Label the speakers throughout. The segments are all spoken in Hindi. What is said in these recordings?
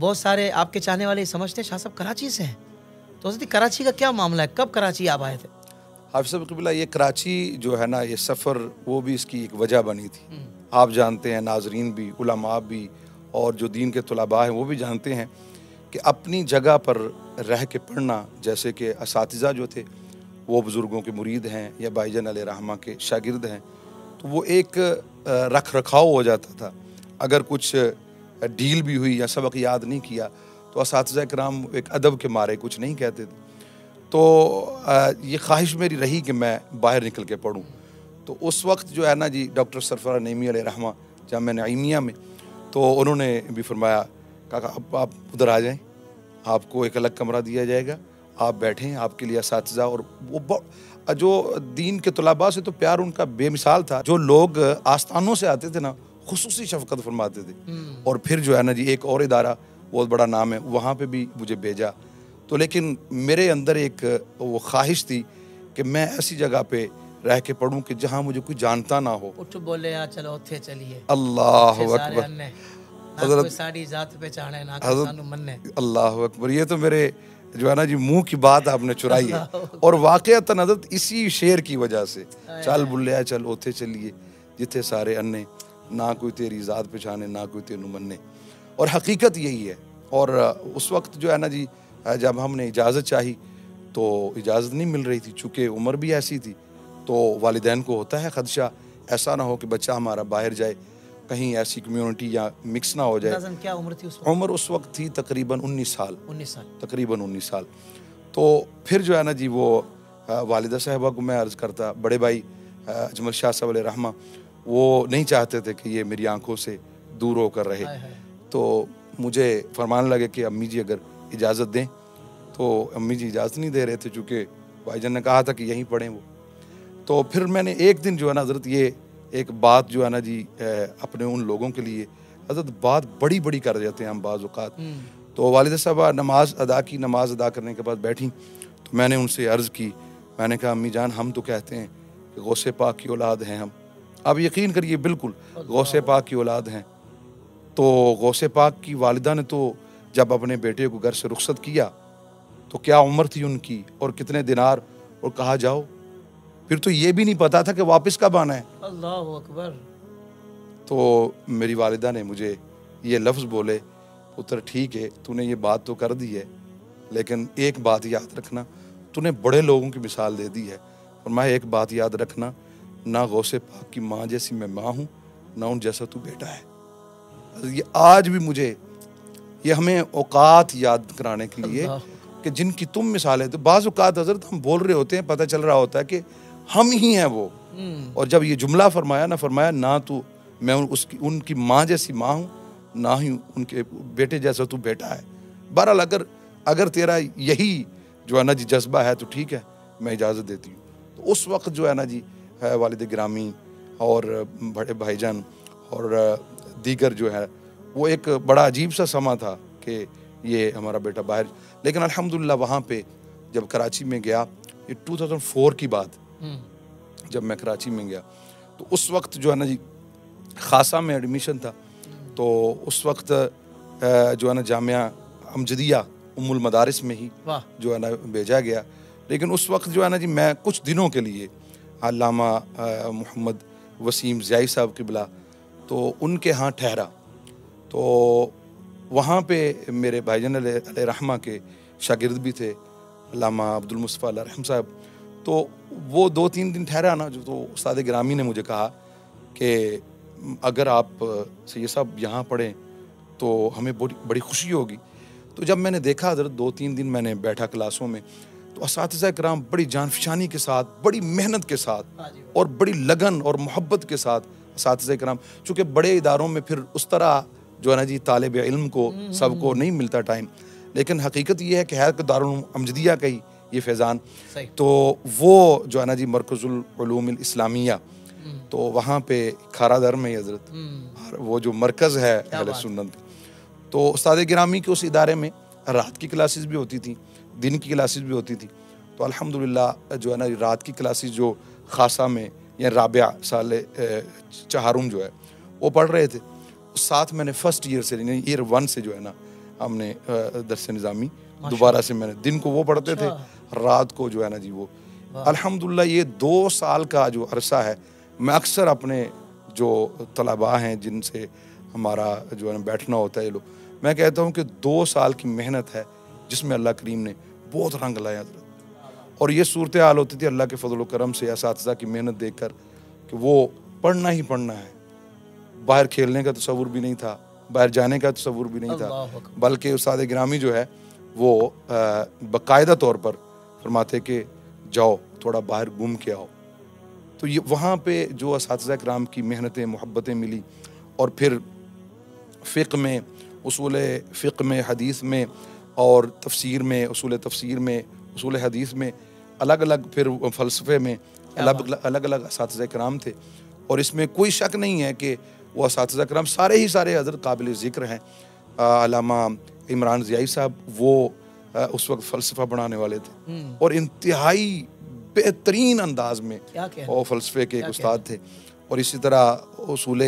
Speaker 1: बहुत सारे आपके चाहने वाले समझते हैं शाह साहब कराची से हैं, तो हज़रत कराची का क्या मामला है, कब कराची आप आए थे?
Speaker 2: हाफिज़ साहब क़िबला, ये कराची जो है ना, ये सफ़र वो भी इसकी एक वजह बनी थी। आप जानते हैं, नाजरीन भी, उलमा भी, और जो दीन के तुलबा हैं वो भी जानते हैं कि अपनी जगह पर रह के पढ़ना, जैसे कि असातिज़ा जो थे वो बुज़ुर्गों के मुरीद हैं या भाईजान अलैहि रहमा के शागिर्द हैं, तो वो एक रख रखाव हो जाता था। अगर कुछ ढील भी हुई या सबक याद नहीं किया तो असातिज़ा किराम एक अदब के मारे कुछ नहीं कहते थे। तो ये ख्वाहिश मेरी रही कि मैं बाहर निकल के पढ़ूँ। तो उस वक्त जो है ना जी, डॉक्टर सरफराज नईमी अलैहि रहमा जामिया नईमिया में, तो उन्होंने भी फरमाया, काका अब आप उधर आ जाएँ, आपको एक अलग कमरा दिया जाएगा, आप बैठें, आपके लिए असातिज़ा। और वो जो दीन के तुलबा से तो प्यार उनका बेमिसाल था। जो लोग आस्थानों से आते थे ना, खुसूसी शफ़क़त फरमाते थे। और फिर जो है ना जी, एक और इदारा बहुत बड़ा नाम है, वहाँ पे भी मुझे भेजा। तो लेकिन मेरे अंदर एक वो ख्वाहिश थी कि मैं ऐसी जगह पे रह के पढ़ूँ कि जहाँ मुझे कोई जानता ना हो।
Speaker 1: उठ बोले या चलो उत्थे चलिए,
Speaker 2: अल्लाह अकबर,
Speaker 1: हज़रत साड़ी जात पहचाने ना कोई सानू मन्ने।
Speaker 2: अल्लाह अकबर, ये तो मेरे जो है ना जी मुंह की बात आपने चुराई है। और वाक़अतन हज़रत इसी शेर की वजह से, चल बुल्लिया चल ओथे चलिए जिथे सारे अन्ने, ना कोई तेरी ज़ात पहचाने ना कोई तेनू मन्ने। और हकीकत यही है। और उस वक्त जो है ना जी, जब हमने इजाज़त चाही तो इजाज़त नहीं मिल रही थी, चूँकि उम्र भी ऐसी थी। तो वालिदैन को होता है ख़दशा, ऐसा ना हो कि बच्चा हमारा बाहर जाए, कहीं ऐसी कम्युनिटी या मिक्स ना हो जाए।
Speaker 1: क्या उम्र थी उस वक्त?
Speaker 2: उम्र उस वक्त थी तकरीबन 19 साल।
Speaker 1: 19 साल,
Speaker 2: तकरीबन 19 साल। तो फिर जो है ना जी, वो वालिदा साहिबा को मैं अर्ज़ करता, बड़े भाई अजमल शाह साहब अलैहि रहमा, वो नहीं चाहते थे कि ये मेरी आंखों से दूर होकर रहे। तो मुझे फरमाने लगे कि अम्मी जी अगर इजाज़त दें, तो अम्मी जी इजाज़त नहीं दे रहे थे, चूँकि भाईजान ने कहा था कि यहीं पढ़ें वो। तो फिर मैंने एक दिन जो है ना हज़रत, ये एक बात जो है ना जी, अपने उन लोगों के लिए हज़रत बात बड़ी बड़ी कर जाते हैं हम बाज़ औक़ात। तो वालिदा साहबा नमाज अदा की, नमाज अदा करने के बाद बैठी, तो मैंने उनसे अर्ज़ की, मैंने कहा अम्मी जान, हम तो कहते हैं कि गौसे पाक की औलाद हैं हम। अब यकीन करिए, बिल्कुल गौसे पाक की औलाद हैं। तो गौसे पाक की वालिदा ने तो जब अपने बेटे को घर से रुखसत किया, तो क्या उम्र थी उनकी और कितने दिनार, और कहा जाओ, फिर तो ये भी नहीं पता था कि वापस कब आना है।
Speaker 1: अल्लाहु अकबर।
Speaker 2: तो मेरी वालिदा ने मुझे ये लफ्ज़ बोले, पुत्र ठीक है, तूने ये बात तो कर दी है, लेकिन एक बात याद रखना, तूने बड़े लोगों की मिसाल दे दी है, और मैं एक बात याद रखना, ना गौसे पाक की माँ जैसी मैं माँ हूँ, ना उन जैसा तू बेटा है। ये आज भी मुझे, ये हमें औकात याद कराने के लिए कि जिनकी तुम मिसाल है। तो बाज़ औकात हज़रत हम बोल रहे होते हैं, पता चल रहा होता है कि हम ही हैं वो। और जब ये जुमला फरमाया ना, फरमाया ना तू, मैं उनकी माँ जैसी माँ हूँ, ना ही उनके बेटे जैसा तू बेटा है। बहरहाल अगर तेरा यही जो है ना जी जज्बा है तो ठीक है, मैं इजाज़त देती हूँ। तो उस वक्त जो है ना जी, वालिद गिरामी और बड़े भाईजान और दीगर जो है, वो एक बड़ा अजीब सा समा था कि ये हमारा बेटा बाहर। लेकिन अल्हम्दुलिल्लाह वहाँ पे जब कराची में गया, ये 2004 की बात, जब मैं कराची में गया, तो उस वक्त जो है ना जी खासा में एडमिशन था। तो उस वक्त जो है ना जामिया अमजदिया उम्मुल मदारिस में ही जो है ना भेजा गया। लेकिन उस वक्त जो है ना जी, मैं कुछ दिनों के लिए अल्लामा मोहम्मद वसीम ज़ियाई साहब क़िबला, तो उनके यहाँ ठहरा। तो वहाँ पे मेरे भाईजान अलैहि रहमा के शागिर्द भी थे, अल्लामा अब्दुल मुस्तफ़ा अलैहि रहम साहब। तो वो 2-3 दिन ठहरा ना, जो तो उस्ताद गिरामी ने मुझे कहा कि अगर आप सैयद साहब यहाँ पढ़ें तो हमें बड़ी खुशी होगी। तो जब मैंने देखा हज़रत 2-3 दिन मैंने बैठा क्लासों में, तो असातिज़ा किराम बड़ी जानफशानी के साथ, बड़ी मेहनत के साथ और बड़ी लगन और मोहब्बत के साथ असातिज़ा किराम, चूँकि बड़े इदारों में फिर उस तरह जो है ना जी तालिब इल्म को सबको नहीं मिलता टाइम, लेकिन हकीकत ये है कि है दारुल अमजदिया का ही ये फैज़ान। तो वो जो है ना जी मरकज़ुल उलूम इस्लामिया, तो वहाँ पे खारादर में हज़रत वो जो मरकज़ है अहले सुन्नत, तो उस्ताद गिरामी के उस इदारे में रात की क्लासेस भी होती थी, दिन की क्लासेस भी होती थी। तो अल्हम्दुलिल्लाह जो है ना रात की क्लासेस जो खासा में या राबिया साल चहारुम जो है वो पढ़ रहे थे, साथ मैंने फ़र्स्ट ईयर से ईयर 1 से जो है ना हमने दरस निज़ामी दोबारा से मैंने, दिन को वो पढ़ते थे, रात को जो है ना जी वो। अल्हम्दुलिल्लाह ये 2 साल का जो अरसा है, मैं अक्सर अपने जो तलबा हैं जिनसे हमारा जो है ना बैठना होता है, ये लोग, मैं कहता हूँ कि 2 साल की मेहनत है जिसमें अल्लाह करीम ने बहुत रंग लाया हज़रत। और ये सूरत हाल होती थी अल्लाह के फजल करम से, असातिज़ा की मेहनत देखकर कि वो पढ़ना ही पढ़ना है, बाहर खेलने का तसव्वुर भी नहीं था, बाहर जाने का तसव्वुर भी नहीं था, बल्कि उस्ताद गिरामी जो है वो बाकायदा तौर पर फरमाते कि जाओ थोड़ा बाहर घूम के आओ। तो ये वहाँ पे जो असातिज़ा किराम की मेहनतें मोहब्बतें मिली, और फिर फ़िक़्ह में, उसूल फ़िक़्ह में, हदीस में और तफसीर में, उसूल तफसीर में, उसूल हदीस में, अलग अलग फिर फ़लसफ़े में अलग अलग असातिज़ा किराम थे। और इसमें कोई शक नहीं है कि वो असातिज़ा किराम सारे ही सारे हज़रत काबिल ज़िक्र हैं। अल्लामा इमरान ज़ियाई साहब वो उस वक्त फ़लसफ़ा पढ़ाने वाले थे और इंतहाई बेहतरीन अंदाज में वो फ़लसफ़े के एक उस्ताद थे। और इसी तरह उसूल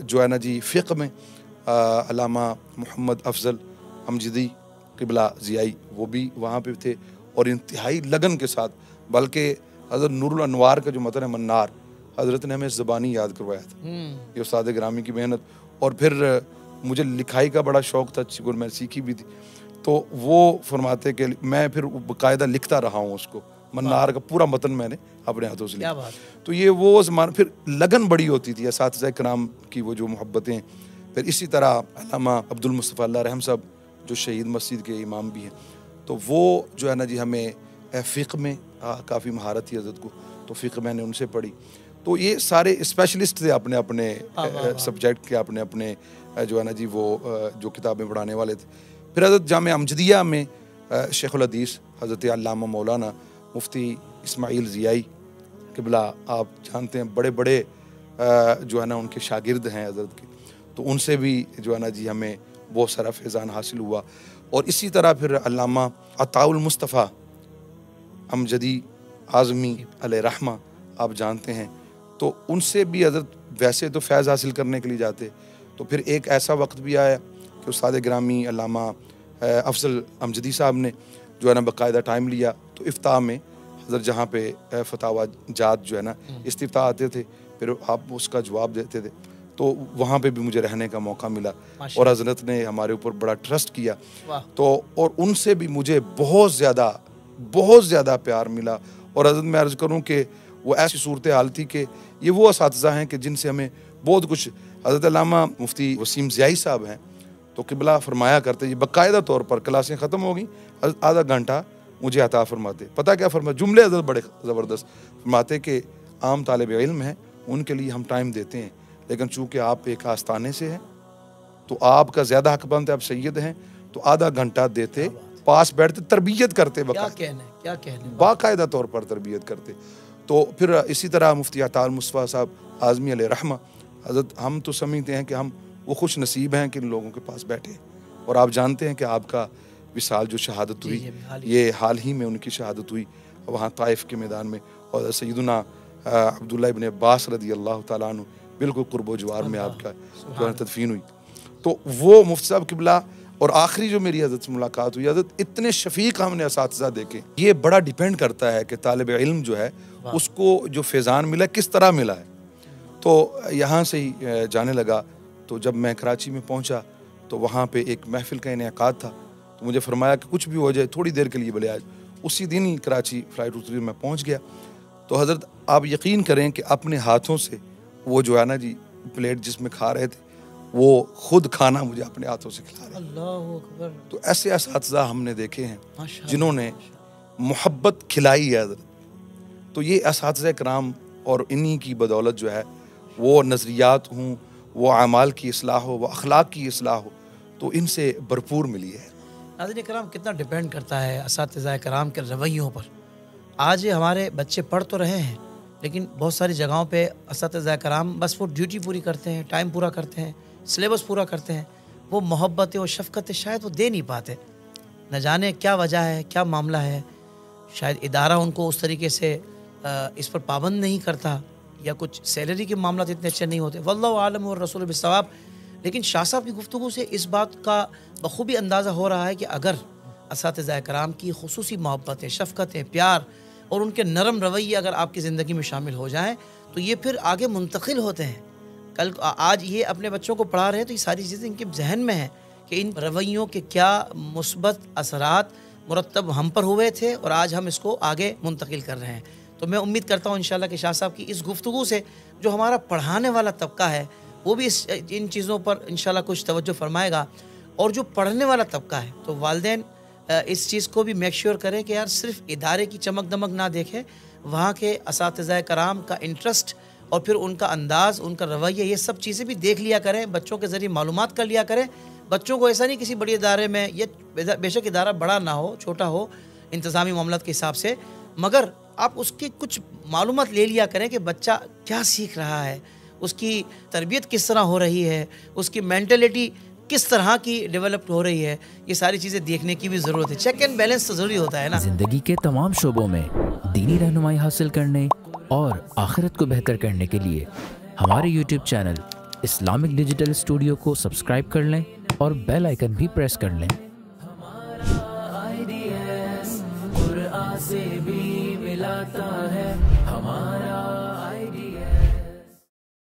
Speaker 2: जो है ना जी फ़िक़्ह में अल्लामा मोहम्मद अफजल अमजदी क़िबला ज़ियाई वो भी वहाँ पे थे और इंतहाई लगन के साथ, बल्कि हज़रत नूरुल अनवार का जो मतन है मन्नार, हज़रत ने हमें ज़बानी याद करवाया था। ये उस्ताद गिरामी की मेहनत। और फिर मुझे लिखाई का बड़ा शौक़ था, और मैं सीखी भी थी, तो वो फरमाते कि मैं फिर बाकायदा लिखता रहा हूँ उसको, मन्नार का पूरा मतन मैंने अपने हाथों से लिखा। तो ये वो ज़माना, फिर लगन बड़ी होती थी असातिज़ा किराम की वो जो मोहब्बतें। फिर इसी तरह अल्लामा अब्दुल मुस्तफ़ा अल्लाह रहम साहब जो शहीद मस्जिद के इमाम भी हैं, तो वो जो है ना जी हमें फ़िक़्ह में काफ़ी महारत थी हज़रत को, तो फ़िक़्ह मैंने उनसे पढ़ी। तो ये सारे स्पेशलिस्ट थे अपने अपने सब्जेक्ट के, अपने अपने जो है ना जी वो जो किताबें पढ़ाने वाले थे। फिर हज़रत जामिया अमजदिया में शेखुल हदीस हज़रत अल्लामा मौलाना मुफ्ती इस्माइल ज़ियाई क़िबला, आप जानते हैं बड़े बड़े जो है ना उनके शागिर्द हैं हज़रत के, तो उनसे भी जो है ना जी हमें बहुत सारा फैज़ान हासिल हुआ। और इसी तरह फिर अल्लामा अताउल मुस्तफ़ा अमजदी आज़मी अलैहि रहमा आप जानते हैं, तो उनसे भी हज़रत वैसे तो फैज़ हासिल करने के लिए जाते, तो फिर एक ऐसा वक्त भी आया कि उस्ताद गिरामी अल्लामा अफजल अमजदी साहब ने जो है ना बाकायदा टाइम लिया, तो इफ्ताह में हज़रत जहाँ पे फतावा जात जो है ना इस्तिफ्ताह आते थे, फिर आप उसका जवाब देते थे, तो वहाँ पे भी मुझे रहने का मौका मिला और हज़रत ने हमारे ऊपर बड़ा ट्रस्ट किया। तो और उनसे भी मुझे बहुत ज़्यादा प्यार मिला। और हज़रत मैं अर्ज़ करूँ कि वो ऐसी सूरत हाल थी कि ये वो असातिज़ा हैं कि जिनसे हमें बहुत कुछ, हज़रत अल्लामा मुफ्ती वसीम ज़ियाई साहब हैं, तो क़िबला फरमाया करते, ये बाकायदा तौर पर क्लासें ख़त्म हो गई, आधा घंटा मुझे अता फरमाते। पता क्या फरमाते, जुमले हज़रत बड़े ज़बरदस्त फरमाते कि आम तालिब इल्म हैं उनके लिए हम टाइम देते हैं, लेकिन चूँकि आप एक आस्थाने से हैं तो आपका ज़्यादा हक़ बनता है, आप सैयद हैं, तो आधा घंटा देते, पास बैठते, तरबियत करते, बाकायदा तौर पर तरबियत करते। तो फिर इसी तरह मुफ्ती अताउल मुस्तफ़ा साहब आज़मी अलैहि रहमा, हज़रत हम तो समझते हैं कि हम वो खुश नसीब हैं कि इन लोगों के पास बैठे। और आप जानते हैं कि आपका विसाल जो शहादत हुई, ये हाल ही में उनकी शहादत हुई वहाँ ताइफ के मैदान में, और सैयदना अब्दुल्लाह इब्न अब्बास रज़ी अल्लाह तआला अन्हु बिल्कुल कुर्बो जवार में आपका जो है तदफीन हुई। तो वो मुफ्ती साहब क़िबला, और आखिरी जो मेरी हज़रत से मुलाकात हुई, हज़रत इतने शफीक हमने असातिज़ा देखे। ये बड़ा डिपेंड करता है कि तालिब इल्म जो है उसको जो फैज़ान मिला किस तरह मिला है। तो यहाँ से ही जाने लगा, तो जब मैं कराची में पहुँचा तो वहाँ पे एक महफ़िल का इनेकाद था, तो मुझे फरमाया कि कुछ भी हो जाए थोड़ी देर के लिए भले आज। उसी दिन ही कराची फ़्लाइट उतरी, मैं पहुँच गया। तो हज़रत आप यकीन करें कि अपने हाथों से वो जो है ना जी प्लेट जिसमें खा रहे थे, वो खुद खाना मुझे अपने हाथों से खिला रहे।
Speaker 1: अल्लाहु अकबर।
Speaker 2: तो ऐसे असातिज़ा हमने देखे हैं जिन्होंने मोहब्बत खिलाई है हज़रत। तो ये असातिज़ा किराम और इन्हीं की बदौलत जो है वो नज़रियात हों, वो अमाल की इस्लाह हो, वो अखलाक की इस्लाह हो, तो इनसे भरपूर मिली है।
Speaker 1: नाज़रीन किराम, कितना डिपेंड करता है असातिज़ा किराम के रवैयों पर। आज हमारे बच्चे पढ़ तो रहे हैं, लेकिन बहुत सारी जगहों पे असातिज़ा किराम बस वो ड्यूटी पूरी करते हैं, टाइम पूरा करते हैं, सिलेबस पूरा करते हैं, वो मोहब्बतें और शफ़क़तें शायद वो दे नहीं पाते। न जाने क्या वजह है, क्या मामला है, शायद इदारा उनको उस तरीके से इस पर पाबंद नहीं करता, या कुछ सैलरी के मामला इतने अच्छे नहीं होते, वल्लाहु आलम और रसूल बिस्सवाब। लेकिन शाह साहब की गुफ्तगू से इस बात का बखूबी अंदाज़ा हो रहा है कि अगर असातिज़ा कराम की खुसूसी मोहब्बतें, शफ़क़तें, प्यार और उनके नरम रवैये अगर आपकी ज़िंदगी में शामिल हो जाएँ तो ये फिर आगे मुंतकिल होते हैं। कल आज ये अपने बच्चों को पढ़ा रहे हैं तो ये सारी चीज़ें इनके जहन में हैं कि इन रवैयों के क्या मुस्बत असरात मुरतब हम पर हुए थे और आज हम इसको आगे मुंतकिल कर रहे हैं। तो मैं उम्मीद करता हूँ इंशाल्लाह कि शाह साहब की इस गुफ्तगू से जो हमारा पढ़ाने वाला तबका है वो भी इन चीज़ों पर इंशाल्लाह कुछ तवज्जो फरमाएगा, और जो पढ़ने वाला तबका है तो वालिदैन इस चीज़ को भी मेक श्योर करें कि यार सिर्फ इदारे की चमक दमक ना देखें, वहाँ के असातिज़ा कराम का इंटरेस्ट और फिर उनका अंदाज़, उनका रवैया, ये सब चीज़ें भी देख लिया करें, बच्चों के ज़रिए मालूमात कर लिया करें। बच्चों को ऐसा नहीं किसी बड़े इदारे में, ये बेशक इदारा बड़ा ना हो, छोटा हो इंतज़ामी मामलात के हिसाब से, मगर आप उसकी कुछ मालूमात ले लिया करें कि बच्चा क्या सीख रहा है, उसकी तरबियत किस तरह हो रही है, उसकी मेंटलिटी किस तरह की डेवलप हो रही है। ये सारी चीज़ें देखने की भी ज़रूरत है। चेक एंड बैलेंस तो ज़रूरी होता है ना।
Speaker 3: ज़िंदगी के तमाम शोबों में दीनी रहनुमाई हासिल करने और आखिरत को बेहतर करने के लिए हमारे YouTube channel Islamic digital studio को सब्सक्राइब कर लें और बेल आइकन भी प्रेस कर लें। कुरान से भी मिलाता है हमारा